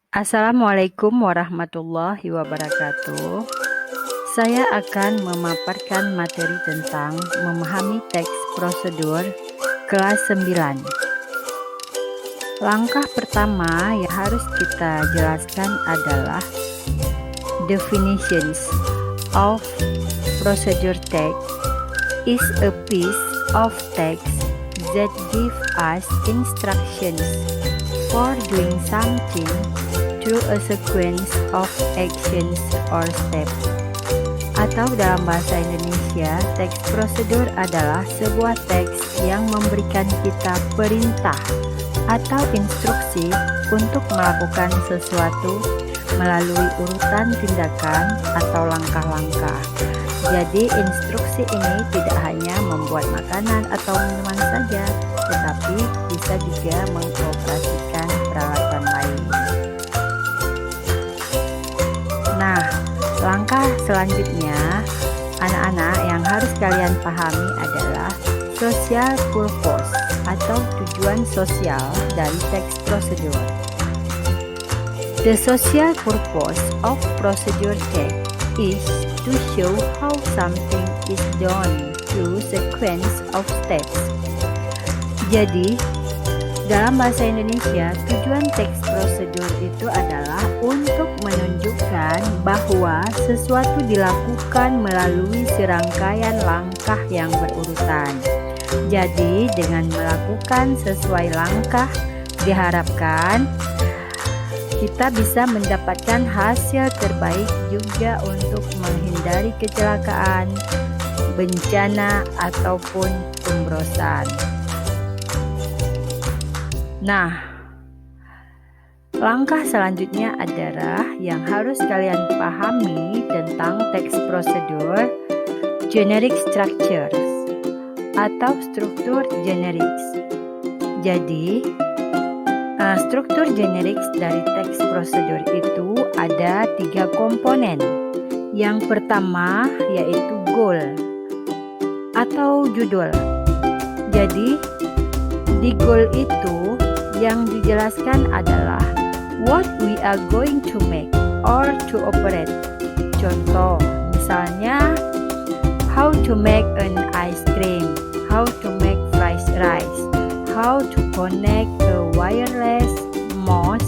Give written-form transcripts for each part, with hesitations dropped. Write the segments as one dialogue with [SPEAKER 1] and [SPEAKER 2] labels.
[SPEAKER 1] Assalamualaikum warahmatullahi wabarakatuh. Saya akan memaparkan materi tentang memahami teks prosedur kelas 9. Langkah pertama yang harus kita jelaskan adalah definitions of procedure text is a piece of text that give us instructions for doing something through a sequence of actions or steps. Atau dalam bahasa Indonesia, teks prosedur adalah sebuah teks yang memberikan kita perintah atau instruksi untuk melakukan sesuatu melalui urutan tindakan atau langkah-langkah. Jadi instruksi ini tidak hanya membuat makanan atau minuman saja, tetapi bisa juga mengoperasikan peralatan lain. Nah, langkah selanjutnya anak-anak yang harus kalian pahami adalah social purpose atau tujuan sosial dari teks prosedur. The social purpose of procedure text is to show how something is done through sequence of steps. Jadi, dalam bahasa Indonesia, tujuan teks prosedur itu adalah untuk menunjukkan bahwa sesuatu dilakukan melalui serangkaian langkah yang berurutan. Jadi, dengan melakukan sesuai langkah, diharapkan kita bisa mendapatkan hasil terbaik juga untuk menghindari kecelakaan, bencana, ataupun pemborosan. Nah, langkah selanjutnya adalah yang harus kalian pahami tentang teks prosedur generic structures atau struktur generik. Jadi, struktur generik dari teks prosedur itu ada 3 komponen. Yang pertama yaitu goal atau judul. Jadi, di goal itu yang dijelaskan adalah what we are going to make or to operate. Contoh, misalnya how to make an ice cream, how to make fried rice, how to connect a wireless mouse,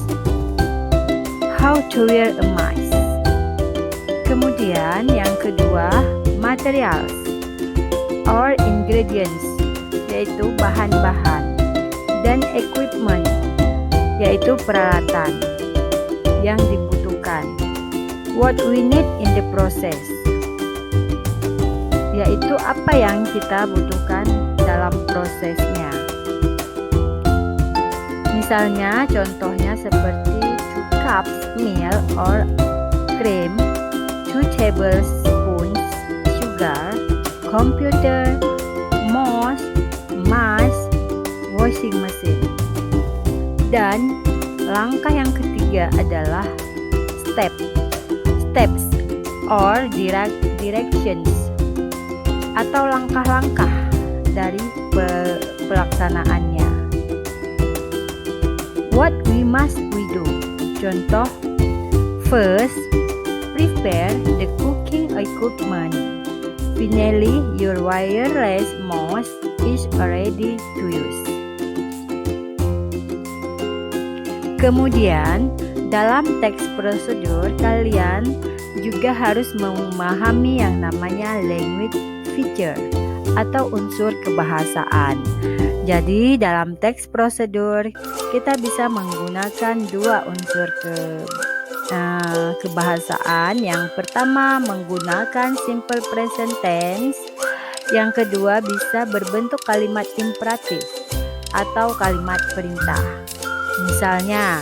[SPEAKER 1] how to wear a mask. Kemudian yang kedua, materials or ingredients, yaitu bahan-bahan, dan equipment, yaitu peralatan yang dibutuhkan. What we need in the process, yaitu apa yang kita butuhkan dalam prosesnya. Misalnya, contohnya seperti 2 cups milk or cream, 2 tablespoons sugar, computer, mouse, mask, washing machine. Dan langkah yang ketiga adalah steps or directions atau langkah-langkah dari pelaksanaannya. What must we do? Contoh, first, prepare the cooking equipment. Finally, your wireless mouse is ready to use. Kemudian, dalam teks prosedur, kalian juga harus memahami yang namanya language feature atau unsur kebahasaan. Jadi, dalam teks prosedur, kita bisa menggunakan 2 unsur kebahasaan. Yang pertama menggunakan simple present tense, yang kedua bisa berbentuk kalimat imperatif atau kalimat perintah. Misalnya,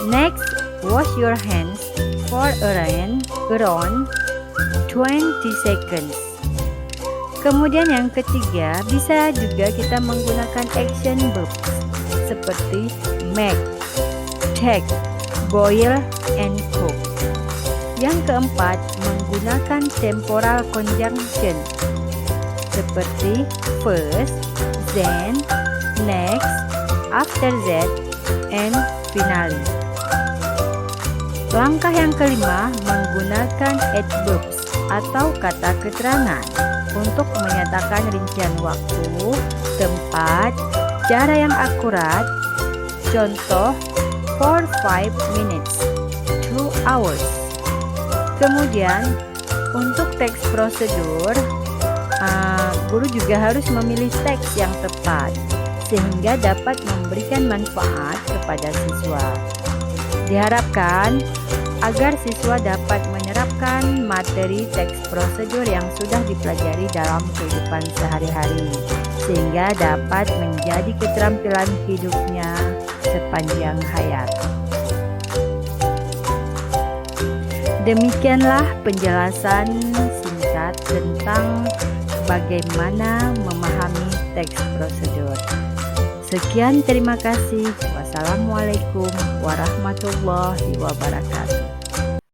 [SPEAKER 1] next, wash your hands for around 20 seconds. Kemudian yang ketiga, bisa juga kita menggunakan action verbs seperti make, take, boil, and cook. Yang keempat, menggunakan temporal conjunction seperti first, then, next, after that, and finally. Langkah yang kelima, menggunakan adverbs atau kata keterangan untuk menyatakan rincian waktu, tempat, cara yang akurat. Contoh, for 5 minutes, 2 hours. Kemudian, untuk teks prosedur, guru juga harus memilih teks yang tepat sehingga dapat memberikan manfaat kepada siswa. Diharapkan agar siswa dapat menerapkan materi teks prosedur yang sudah dipelajari dalam kehidupan sehari-hari sehingga dapat menjadi keterampilan hidupnya sepanjang hayat. Demikianlah penjelasan singkat tentang bagaimana memahami teks prosedur. Sekian, terima kasih. Wassalamualaikum warahmatullahi wabarakatuh.